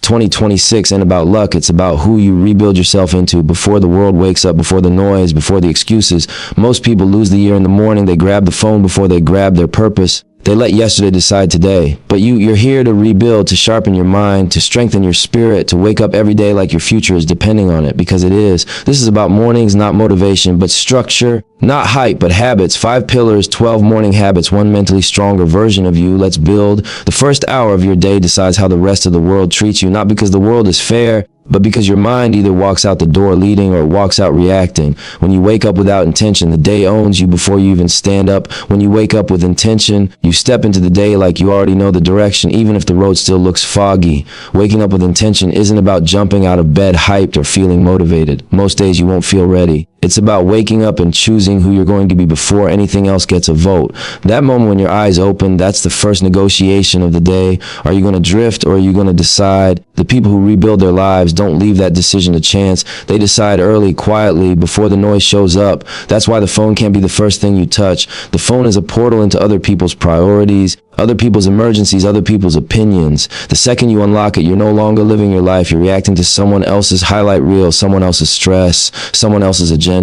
2026 ain't about luck, it's about who you rebuild yourself into before the world wakes up, before the noise, before the excuses. Most people lose the year in the morning. They grab the phone before they grab their purpose. They let yesterday decide today. But you're here to rebuild, to sharpen your mind, to strengthen your spirit, to wake up every day like your future is depending on it, because it is. This is about mornings, not motivation, but structure, not hype, but habits. 5 pillars, 12 morning habits, one mentally stronger version of you. Let's build. The first hour of your day decides how the rest of the world treats you, not because the world is fair, but because your mind either walks out the door leading or walks out reacting. When you wake up without intention, the day owns you before you even stand up. When you wake up with intention, you step into the day like you already know the direction, even if the road still looks foggy. Waking up with intention isn't about jumping out of bed hyped or feeling motivated. Most days you won't feel ready. It's about waking up and choosing who you're going to be before anything else gets a vote. That moment when your eyes open, that's the first negotiation of the day. Are you going to drift or are you going to decide? The people who rebuild their lives don't leave that decision to chance. They decide early, quietly, before the noise shows up. That's why the phone can't be the first thing you touch. The phone is a portal into other people's priorities, other people's emergencies, other people's opinions. The second you unlock it, you're no longer living your life. You're reacting to someone else's highlight reel, someone else's stress, someone else's agenda.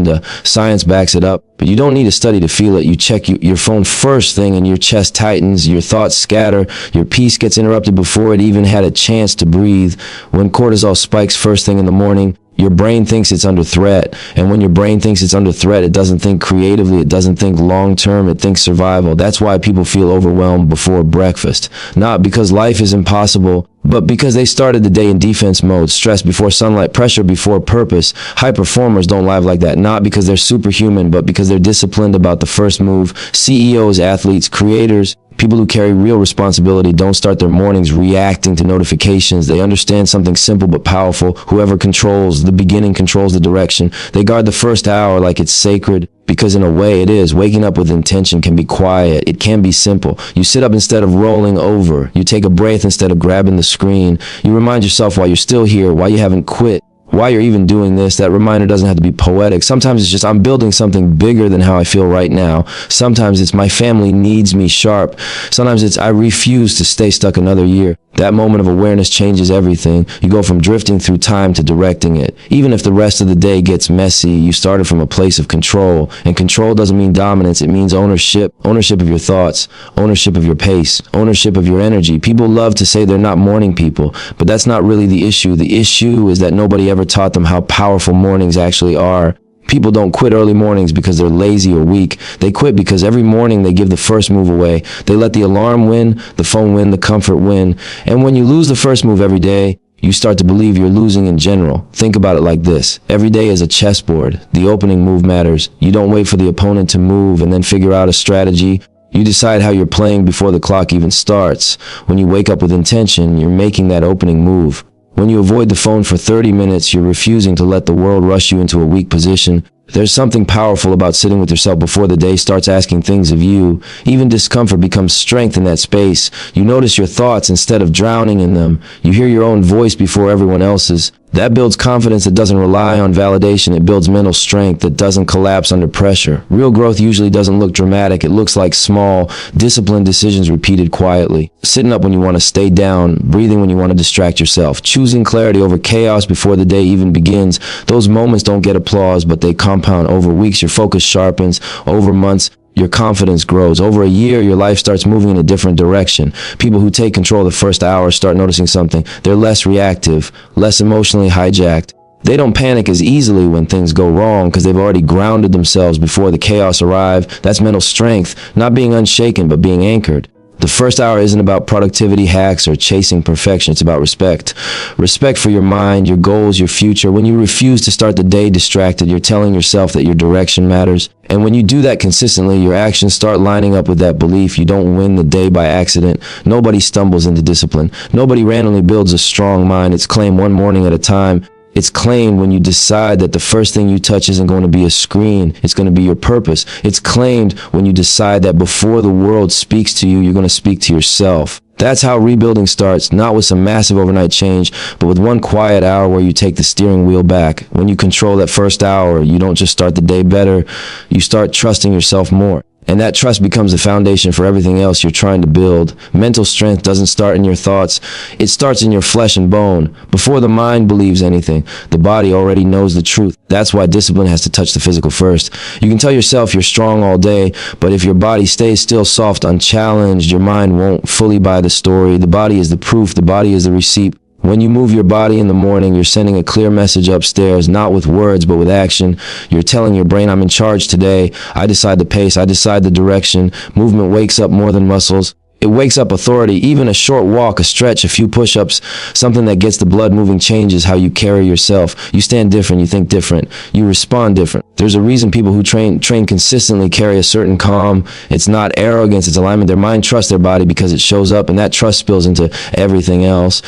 Science backs it up, but you don't need to study to feel it. You check your phone first thing and your chest tightens, your thoughts scatter, your peace gets interrupted before it even had a chance to breathe. When cortisol spikes first thing in the morning, your brain thinks it's under threat. And when your brain thinks it's under threat, it doesn't think creatively, it doesn't think long-term, it thinks survival. That's why people feel overwhelmed before breakfast. Not because life is impossible, but because they started the day in defense mode. Stress before sunlight, pressure before purpose. High performers don't live like that, not because they're superhuman, but because they're disciplined about the first move. CEOs, athletes, creators, people who carry real responsibility don't start their mornings reacting to notifications. They understand something simple but powerful. Whoever controls the beginning controls the direction. They guard the first hour like it's sacred, because in a way it is. Waking up with intention can be quiet. It can be simple. You sit up instead of rolling over. You take a breath instead of grabbing the screen. You remind yourself why you're still here, why you haven't quit, why you're even doing this. That reminder doesn't have to be poetic. Sometimes it's just, I'm building something bigger than how I feel right now. Sometimes it's, my family needs me sharp. Sometimes it's, I refuse to stay stuck another year. That moment of awareness changes everything. You go from drifting through time to directing it. Even if the rest of the day gets messy, you started from a place of control. And control doesn't mean dominance. It means ownership. Ownership of your thoughts, ownership of your pace, ownership of your energy. People love to say they're not morning people, but that's not really the issue. The issue is that nobody ever taught them how powerful mornings actually are. People don't quit early mornings because they're lazy or weak. They quit because every morning they give the first move away. They let the alarm win, the phone win, the comfort win. And when you lose the first move every day, you start to believe you're losing in general. Think about it like this. Every day is a chessboard. The opening move matters. You don't wait for the opponent to move and then figure out a strategy. You decide how you're playing before the clock even starts. When you wake up with intention, you're making that opening move. When you avoid the phone for 30 minutes, you're refusing to let the world rush you into a weak position. There's something powerful about sitting with yourself before the day starts asking things of you. Even discomfort becomes strength in that space. You notice your thoughts instead of drowning in them. You hear your own voice before everyone else's. That builds confidence that doesn't rely on validation. It builds mental strength that doesn't collapse under pressure. Real growth usually doesn't look dramatic. It looks like small, disciplined decisions repeated quietly. Sitting up when you want to stay down, breathing when you want to distract yourself, choosing clarity over chaos before the day even begins. Those moments don't get applause, but they compound over weeks. Your focus sharpens. Over months, your confidence grows. Over a year, your life starts moving in a different direction. People who take control the first hour start noticing something. They're less reactive, less emotionally hijacked. They don't panic as easily when things go wrong because they've already grounded themselves before the chaos arrives. That's mental strength, not being unshaken, but being anchored. The first hour isn't about productivity hacks or chasing perfection. It's about respect. Respect for your mind, your goals, your future. When you refuse to start the day distracted, you're telling yourself that your direction matters. And when you do that consistently, your actions start lining up with that belief. You don't win the day by accident. Nobody stumbles into discipline. Nobody randomly builds a strong mind. It's claimed one morning at a time. It's claimed when you decide that the first thing you touch isn't going to be a screen. It's going to be your purpose. It's claimed when you decide that before the world speaks to you, you're going to speak to yourself. That's how rebuilding starts, not with some massive overnight change, but with one quiet hour where you take the steering wheel back. When you control that first hour, you don't just start the day better, you start trusting yourself more. And that trust becomes the foundation for everything else you're trying to build. Mental strength doesn't start in your thoughts. It starts in your flesh and bone. Before the mind believes anything, the body already knows the truth. That's why discipline has to touch the physical first. You can tell yourself you're strong all day, but if your body stays still, soft, unchallenged, your mind won't fully buy the story. The body is the proof. The body is the receipt. When you move your body in the morning, you're sending a clear message upstairs, not with words, but with action. You're telling your brain, I'm in charge today. I decide the pace. I decide the direction. Movement wakes up more than muscles. It wakes up authority. Even a short walk, a stretch, a few push-ups, something that gets the blood moving changes how you carry yourself. You stand different. You think different. You respond different. There's a reason people who train consistently carry a certain calm. It's not arrogance. It's alignment. Their mind trusts their body because it shows up, and that trust spills into everything else.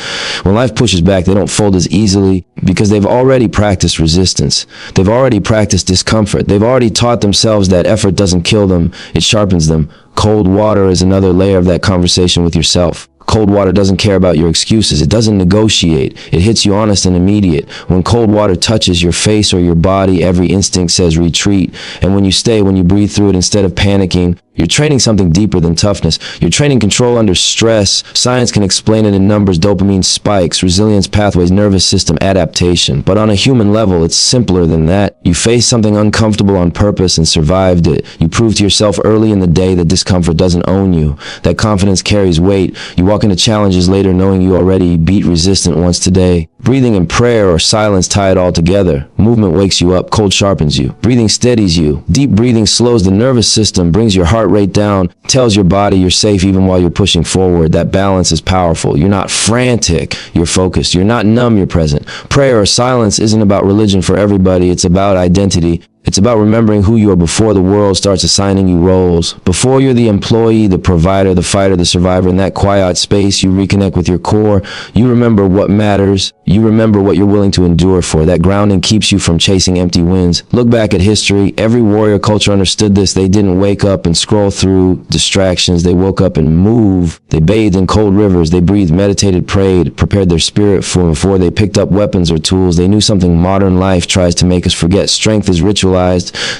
When life pushes back, they don't fold as easily because they've already practiced resistance. They've already practiced discomfort. They've already taught themselves that effort doesn't kill them. It sharpens them. Cold water is another layer of that conversation with yourself. Cold water doesn't care about your excuses. It doesn't negotiate. It hits you honest and immediate. When cold water touches your face or your body, every instinct says retreat. And when you breathe through it instead of panicking, you're training something deeper than toughness. You're training control under stress. Science can explain it in numbers, dopamine spikes, resilience pathways, nervous system adaptation. But on a human level, it's simpler than that. You faced something uncomfortable on purpose and survived it. You proved to yourself early in the day that discomfort doesn't own you. That confidence carries weight. You walk into challenges later knowing you already beat resistance once today. Breathing and prayer or silence tie it all together. Movement wakes you up, cold sharpens you. Breathing steadies you. Deep breathing slows the nervous system, brings your heart rate down, tells your body you're safe even while you're pushing forward. That balance is powerful. You're not frantic, you're focused. You're not numb, you're present. Prayer or silence isn't about religion for everybody. It's about identity. It's about remembering who you are before the world starts assigning you roles. Before you're the employee, the provider, the fighter, the survivor. In that quiet space, you reconnect with your core. You remember what matters. You remember what you're willing to endure for. That grounding keeps you from chasing empty wins. Look back at history. Every warrior culture understood this. They didn't wake up and scroll through distractions. They woke up and moved. They bathed in cold rivers. They breathed, meditated, prayed, prepared their spirit for before they picked up weapons or tools. They knew something modern life tries to make us forget. Strength is ritualized.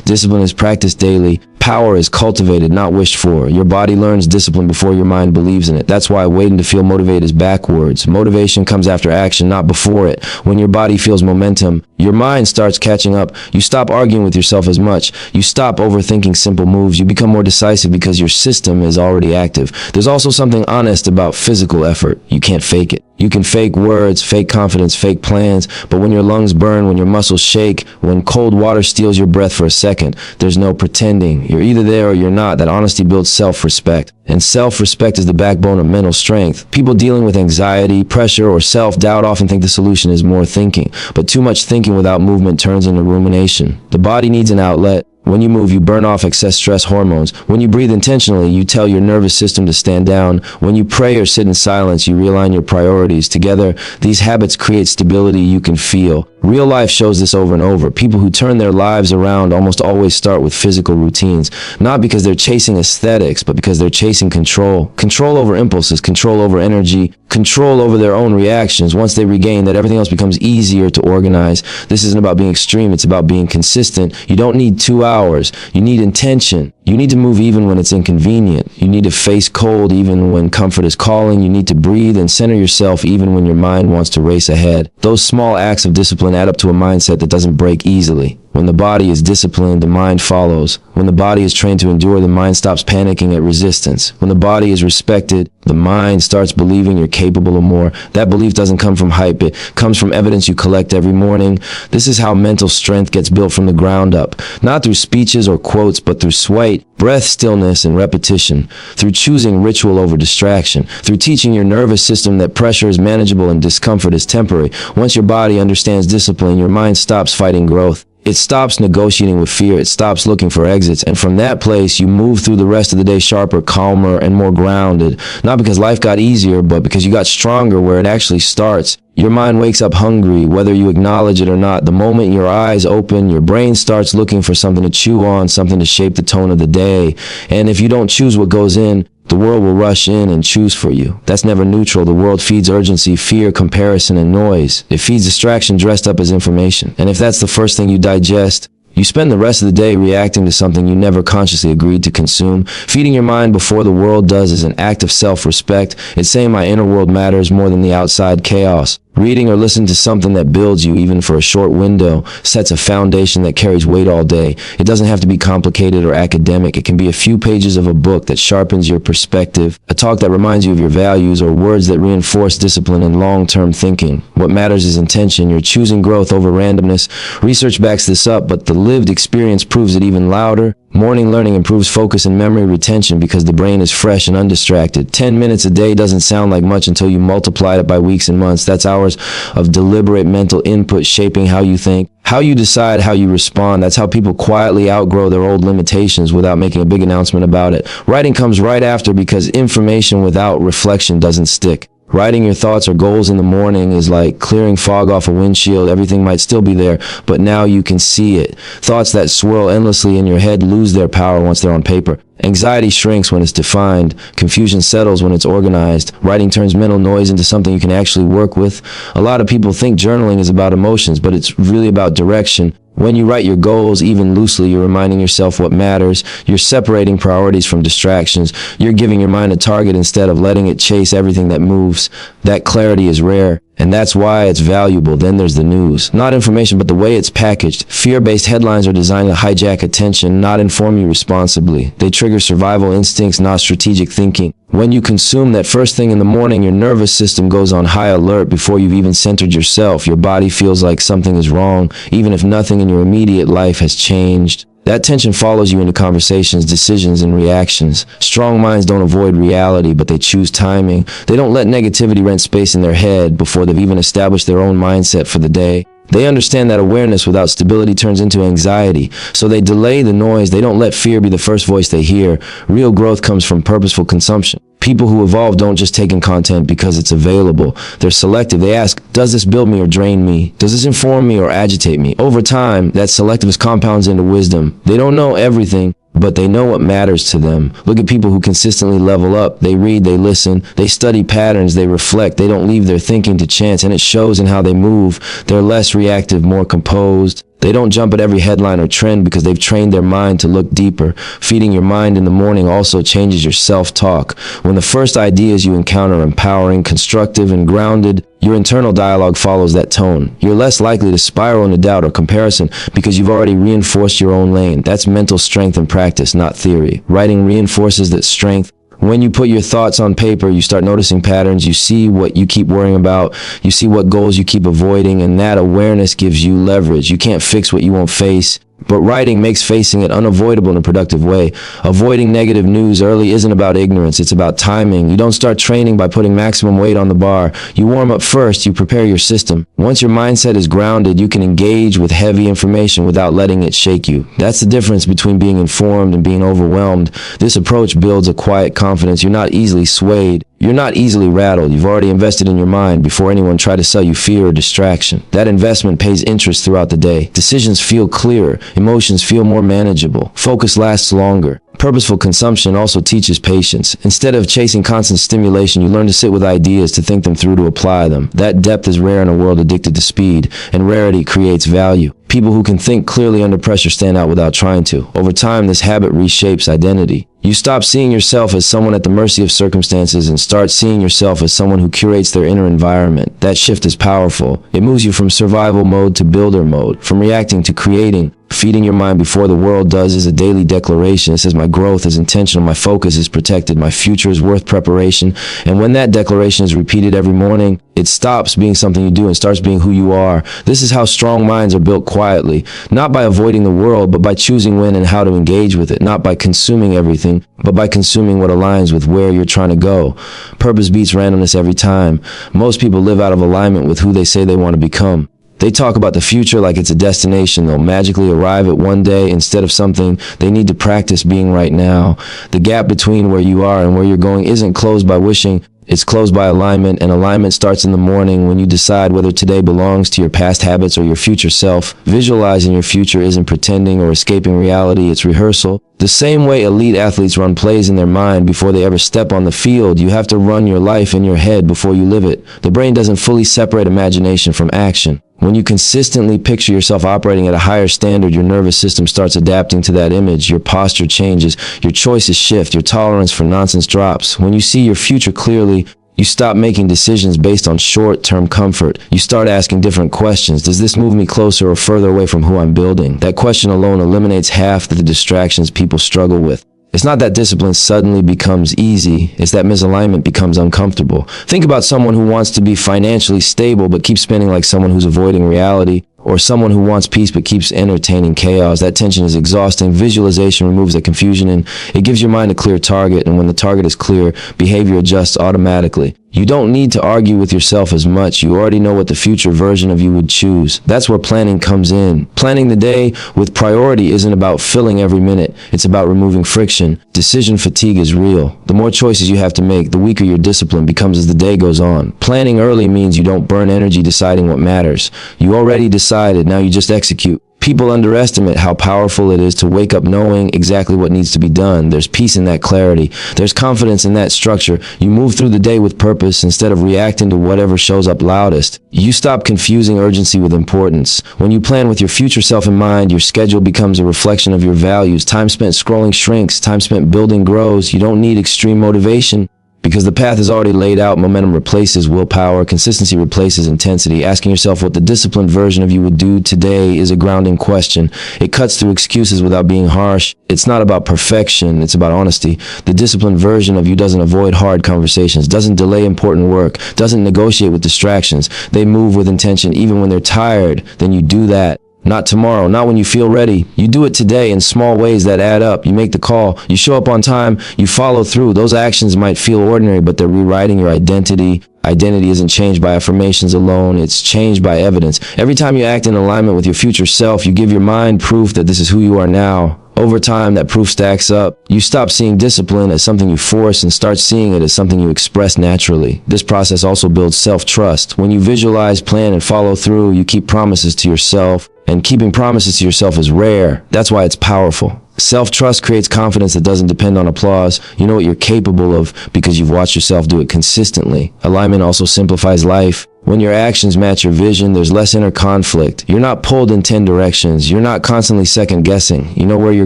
Discipline is practiced daily. Power is cultivated, not wished for. Your body learns discipline before your mind believes in it. That's why waiting to feel motivated is backwards. Motivation comes after action, not before it. When your body feels momentum, your mind starts catching up. You stop arguing with yourself as much. You stop overthinking simple moves. You become more decisive because your system is already active. There's also something honest about physical effort. You can't fake it. You can fake words, fake confidence, fake plans, but when your lungs burn, when your muscles shake, when cold water steals your breath for a second, there's no pretending. You're either there or you're not. That honesty builds self-respect. And self-respect is the backbone of mental strength. People dealing with anxiety, pressure, or self-doubt often think the solution is more thinking. But too much thinking without movement turns into rumination. The body needs an outlet. When you move, you burn off excess stress hormones. When you breathe intentionally, you tell your nervous system to stand down. When you pray or sit in silence, you realign your priorities. Together, these habits create stability you can feel. Real life shows this over and over. People who turn their lives around almost always start with physical routines. Not because they're chasing aesthetics, but because they're chasing control. Control over impulses, control over energy, control over their own reactions. Once they regain that, everything else becomes easier to organize. This isn't about being extreme, it's about being consistent. You don't need 2 hours. You need intention. You need to move even when it's inconvenient. You need to face cold even when comfort is calling. You need to breathe and center yourself even when your mind wants to race ahead. Those small acts of discipline add up to a mindset that doesn't break easily. When the body is disciplined, the mind follows. When the body is trained to endure, the mind stops panicking at resistance. When the body is respected, the mind starts believing you're capable of more. That belief doesn't come from hype. It comes from evidence you collect every morning. This is how mental strength gets built from the ground up. Not through speeches or quotes, but through sweat, breath, stillness, and repetition. Through choosing ritual over distraction. Through teaching your nervous system that pressure is manageable and discomfort is temporary. Once your body understands discipline, your mind stops fighting growth. It stops negotiating with fear. It stops looking for exits. And from that place, you move through the rest of the day sharper, calmer, and more grounded. Not because life got easier, but because you got stronger where it actually starts. Your mind wakes up hungry, whether you acknowledge it or not. The moment your eyes open, your brain starts looking for something to chew on, something to shape the tone of the day. And if you don't choose what goes in, the world will rush in and choose for you. That's never neutral. The world feeds urgency, fear, comparison, and noise. It feeds distraction dressed up as information. And if that's the first thing you digest, You spend the rest of the day reacting to something you never consciously agreed to consume. Feeding your mind before the world does is an act of self-respect. It's saying my inner world matters more than the outside chaos. Reading or listening to something that builds you, even for a short window, sets a foundation that carries weight all day. It doesn't have to be complicated or academic. It can be a few pages of a book that sharpens your perspective, a talk that reminds you of your values, or words that reinforce discipline and long-term thinking. What matters is intention. You're choosing growth over randomness. Research backs this up, but the lived experience proves it even louder. Morning learning improves focus and memory retention because the brain is fresh and undistracted. 10 minutes a day doesn't sound like much until you multiply it by weeks and months. That's hours of deliberate mental input shaping how you think, how you decide, how you respond. That's how people quietly outgrow their old limitations without making a big announcement about it. Writing comes right after because information without reflection doesn't stick. Writing your thoughts or goals in the morning is like clearing fog off a windshield. Everything might still be there, but now you can see it. Thoughts that swirl endlessly in your head lose their power once they're on paper. Anxiety shrinks when it's defined. Confusion settles when it's organized. Writing turns mental noise into something you can actually work with. A lot of people think journaling is about emotions, but it's really about direction. When you write your goals, even loosely, you're reminding yourself what matters. You're separating priorities from distractions. You're giving your mind a target instead of letting it chase everything that moves. That clarity is rare, and that's why it's valuable. Then there's the news. Not information, but the way it's packaged. Fear-based headlines are designed to hijack attention, not inform you responsibly. They trigger survival instincts, not strategic thinking. When you consume that first thing in the morning, your nervous system goes on high alert before you've even centered yourself. Your body feels like something is wrong, even if nothing in your immediate life has changed. That tension follows you into conversations, decisions, and reactions. Strong minds don't avoid reality, but they choose timing. They don't let negativity rent space in their head before they've even established their own mindset for the day. They understand that awareness without stability turns into anxiety, so they delay the noise. They don't let fear be the first voice they hear. Real growth comes from purposeful consumption. People who evolve don't just take in content because it's available. They're selective. They ask, does this build me or drain me? Does this inform me or agitate me? Over time, that selectiveness compounds into wisdom. They don't know everything, but they know what matters to them. Look at people who consistently level up. They read, they listen, they study patterns, they reflect. They don't leave their thinking to chance, and it shows in how they move. They're less reactive, more composed. They don't jump at every headline or trend because they've trained their mind to look deeper. Feeding your mind in the morning also changes your self-talk. When the first ideas you encounter are empowering, constructive, and grounded, your internal dialogue follows that tone. You're less likely to spiral into doubt or comparison because you've already reinforced your own lane. That's mental strength and practice, not theory. Writing reinforces that strength. When you put your thoughts on paper, you start noticing patterns. You see what you keep worrying about. You see what goals you keep avoiding, and that awareness gives you leverage. You can't fix what you won't face, but writing makes facing it unavoidable in a productive way. Avoiding negative news early isn't about ignorance, it's about timing. You don't start training by putting maximum weight on the bar. You warm up first, you prepare your system. Once your mindset is grounded, you can engage with heavy information without letting it shake you. That's the difference between being informed and being overwhelmed. This approach builds a quiet confidence. You're not easily swayed. You're not easily rattled. You've already invested in your mind before anyone tried to sell you fear or distraction. That investment pays interest throughout the day. Decisions feel clearer. Emotions feel more manageable. Focus lasts longer. Purposeful consumption also teaches patience. Instead of chasing constant stimulation, you learn to sit with ideas, to think them through, to apply them. That depth is rare in a world addicted to speed, and rarity creates value. People who can think clearly under pressure stand out without trying to. Over time, this habit reshapes identity. You stop seeing yourself as someone at the mercy of circumstances and start seeing yourself as someone who curates their inner environment. That shift is powerful. It moves you from survival mode to builder mode, from reacting to creating. Feeding your mind before the world does is a daily declaration. It says my growth is intentional, my focus is protected, my future is worth preparation. And when that declaration is repeated every morning, it stops being something you do and starts being who you are. This is how strong minds are built quietly, not by avoiding the world, but by choosing when and how to engage with it, not by consuming everything, but by consuming what aligns with where you're trying to go. Purpose beats randomness every time. Most people live out of alignment with who they say they want to become. They talk about the future like it's a destination. They'll magically arrive at one day instead of something they need to practice being right now. The gap between where you are and where you're going isn't closed by wishing. It's closed by alignment, and alignment starts in the morning when you decide whether today belongs to your past habits or your future self. Visualizing your future isn't pretending or escaping reality, it's rehearsal. The same way elite athletes run plays in their mind before they ever step on the field, you have to run your life in your head before you live it. The brain doesn't fully separate imagination from action. When you consistently picture yourself operating at a higher standard, your nervous system starts adapting to that image. Your posture changes, your choices shift, your tolerance for nonsense drops. When you see your future clearly, you stop making decisions based on short-term comfort. You start asking different questions. Does this move me closer or further away from who I'm building? That question alone eliminates half of the distractions people struggle with. It's not that discipline suddenly becomes easy, it's that misalignment becomes uncomfortable. Think about someone who wants to be financially stable but keeps spending like someone who's avoiding reality, or someone who wants peace but keeps entertaining chaos. That tension is exhausting. Visualization removes the confusion and it gives your mind a clear target, and when the target is clear, behavior adjusts automatically. You don't need to argue with yourself as much. You already know what the future version of you would choose. That's where planning comes in. Planning the day with priority isn't about filling every minute. It's about removing friction. Decision fatigue is real. The more choices you have to make, the weaker your discipline becomes as the day goes on. Planning early means you don't burn energy deciding what matters. You already decided, now you just execute. People underestimate how powerful it is to wake up knowing exactly what needs to be done. There's peace in that clarity. There's confidence in that structure. You move through the day with purpose instead of reacting to whatever shows up loudest. You stop confusing urgency with importance. When you plan with your future self in mind, your schedule becomes a reflection of your values. Time spent scrolling shrinks. Time spent building grows. You don't need extreme motivation, because the path is already laid out. Momentum replaces willpower. Consistency replaces intensity. Asking yourself what the disciplined version of you would do today is a grounding question. It cuts through excuses without being harsh. It's not about perfection, it's about honesty. The disciplined version of you doesn't avoid hard conversations, doesn't delay important work, doesn't negotiate with distractions. They move with intention even when they're tired. Then you do that. Not tomorrow, not when you feel ready. You do it today in small ways that add up. You make the call, you show up on time, you follow through. Those actions might feel ordinary, but they're rewriting your identity. Identity isn't changed by affirmations alone, it's changed by evidence. Every time you act in alignment with your future self, you give your mind proof that this is who you are now. Over time, that proof stacks up. You stop seeing discipline as something you force and start seeing it as something you express naturally. This process also builds self-trust. When you visualize, plan, and follow through, you keep promises to yourself. And keeping promises to yourself is rare. That's why it's powerful. Self-trust creates confidence that doesn't depend on applause. You know what you're capable of because you've watched yourself do it consistently. Alignment also simplifies life. When your actions match your vision, there's less inner conflict. You're not pulled in 10 directions. You're not constantly second-guessing. You know where you're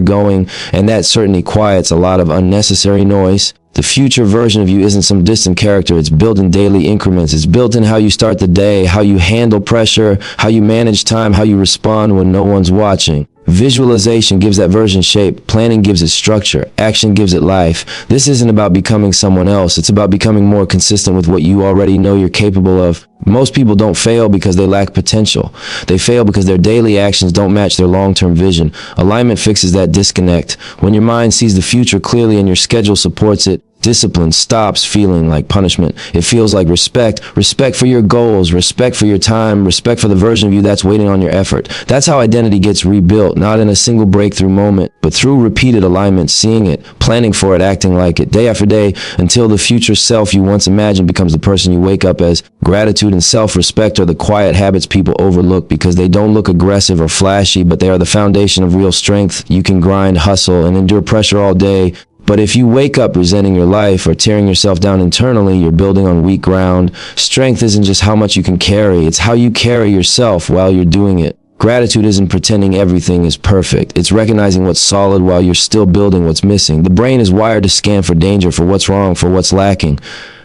going, and that certainly quiets a lot of unnecessary noise. The future version of you isn't some distant character. It's built in daily increments. It's built in how you start the day, how you handle pressure, how you manage time, how you respond when no one's watching. Visualization gives that version shape. Planning gives it structure. Action gives it life. This isn't about becoming someone else. It's about becoming more consistent with what you already know you're capable of. Most people don't fail because they lack potential. They fail because their daily actions don't match their long-term vision. Alignment fixes that disconnect. When your mind sees the future clearly and your schedule supports it, discipline stops feeling like punishment. It feels like respect. Respect for your goals, respect for your time, respect for the version of you that's waiting on your effort. That's how identity gets rebuilt, not in a single breakthrough moment, but through repeated alignment, seeing it, planning for it, acting like it, day after day, until the future self you once imagined becomes the person you wake up as. Gratitude and self-respect are the quiet habits people overlook because they don't look aggressive or flashy, but they are the foundation of real strength. You can grind, hustle, and endure pressure all day, but if you wake up resenting your life or tearing yourself down internally, you're building on weak ground. Strength isn't just how much you can carry, it's how you carry yourself while you're doing it. Gratitude isn't pretending everything is perfect. It's recognizing what's solid while you're still building what's missing. The brain is wired to scan for danger, for what's wrong, for what's lacking.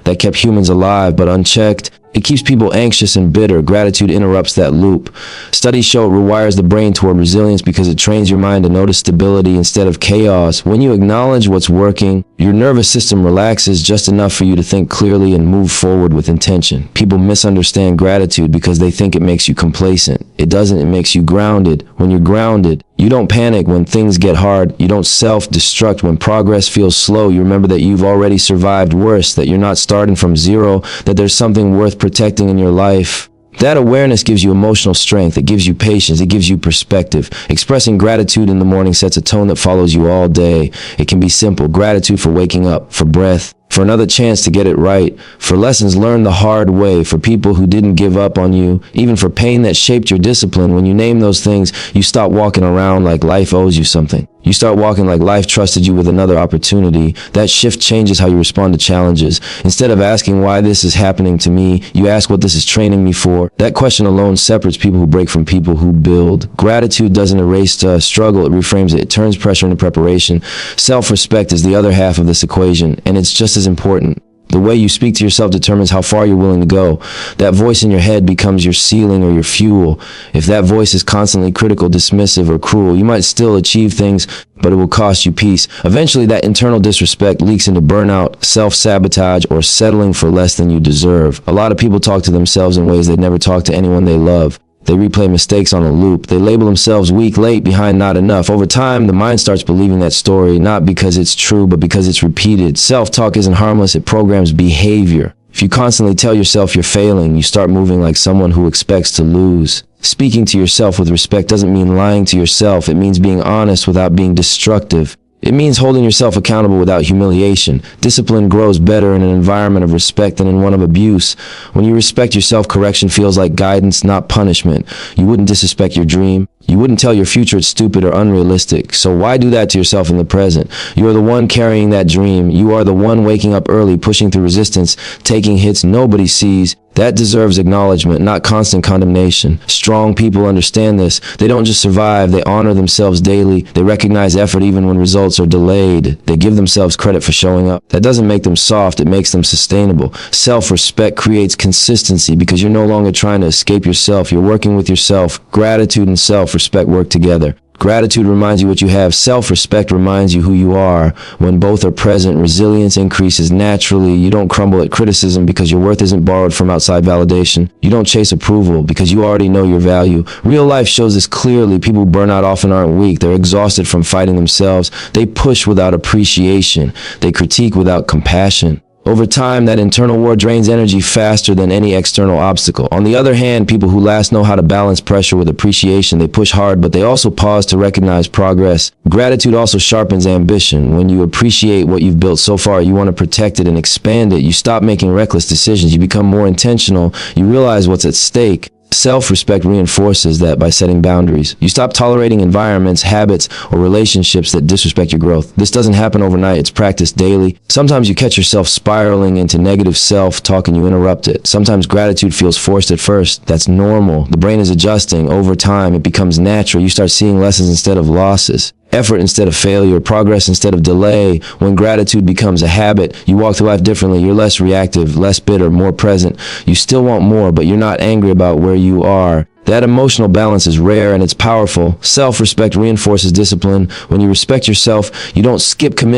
That kept humans alive, but unchecked, it keeps people anxious and bitter. Gratitude interrupts that loop. Studies show it rewires the brain toward resilience because it trains your mind to notice stability instead of chaos. When you acknowledge what's working, your nervous system relaxes just enough for you to think clearly and move forward with intention. People misunderstand gratitude because they think it makes you complacent. It doesn't, it makes you grounded. When you're grounded, you don't panic when things get hard. You don't self-destruct when progress feels slow. You remember that you've already survived worse, that you're not starting from zero, that there's something worth protecting in your life. That awareness gives you emotional strength. It gives you patience. It gives you perspective. Expressing gratitude in the morning sets a tone that follows you all day. It can be simple. Gratitude for waking up, for breath, for another chance to get it right, for lessons learned the hard way, for people who didn't give up on you, even for pain that shaped your discipline. When you name those things, you stop walking around like life owes you something. You start walking like life trusted you with another opportunity. That shift changes how you respond to challenges. Instead of asking why this is happening to me, you ask what this is training me for. That question alone separates people who break from people who build. Gratitude doesn't erase struggle, it reframes it. It turns pressure into preparation. Self-respect is the other half of this equation, and it's just as important. The way you speak to yourself determines how far you're willing to go. That voice in your head becomes your ceiling or your fuel. If that voice is constantly critical, dismissive, or cruel, you might still achieve things, but it will cost you peace. Eventually, that internal disrespect leaks into burnout, self-sabotage, or settling for less than you deserve. A lot of people talk to themselves in ways they'd never talk to anyone they love. They replay mistakes on a loop. They label themselves weak, late, behind, not enough. Over time, the mind starts believing that story, not because it's true, but because it's repeated. Self-talk isn't harmless, it programs behavior. If you constantly tell yourself you're failing, you start moving like someone who expects to lose. Speaking to yourself with respect doesn't mean lying to yourself. It means being honest without being destructive. It means holding yourself accountable without humiliation. Discipline grows better in an environment of respect than in one of abuse. When you respect yourself, correction feels like guidance, not punishment. You wouldn't disrespect your dream. You wouldn't tell your future it's stupid or unrealistic. So why do that to yourself in the present? You are the one carrying that dream. You are the one waking up early, pushing through resistance, taking hits nobody sees. That deserves acknowledgement, not constant condemnation. Strong people understand this. They don't just survive, they honor themselves daily. They recognize effort even when results are delayed. They give themselves credit for showing up. That doesn't make them soft, it makes them sustainable. Self-respect creates consistency because you're no longer trying to escape yourself. You're working with yourself. Gratitude and self-respect work together. Gratitude reminds you what you have. Self-respect reminds you who you are. When both are present, resilience increases naturally. You don't crumble at criticism because your worth isn't borrowed from outside validation. You don't chase approval because you already know your value. Real life shows this clearly. People who burn out often aren't weak. They're exhausted from fighting themselves. They push without appreciation. They critique without compassion. Over time, that internal war drains energy faster than any external obstacle. On the other hand, people who last know how to balance pressure with appreciation. They push hard, but they also pause to recognize progress. Gratitude also sharpens ambition. When you appreciate what you've built so far, you want to protect it and expand it. You stop making reckless decisions. You become more intentional. You realize what's at stake. Self-respect reinforces that by setting boundaries. You stop tolerating environments, habits, or relationships that disrespect your growth. This doesn't happen overnight, it's practiced daily. Sometimes you catch yourself spiraling into negative self-talk and you interrupt it. Sometimes gratitude feels forced at first. That's normal. The brain is adjusting. Over time, it becomes natural. You start seeing lessons instead of losses. Effort instead of failure, progress instead of delay. When gratitude becomes a habit, you walk through life differently. You're less reactive, less bitter, more present. You still want more, but you're not angry about where you are. That emotional balance is rare and it's powerful. Self-respect reinforces discipline. When you respect yourself, you don't skip commitment.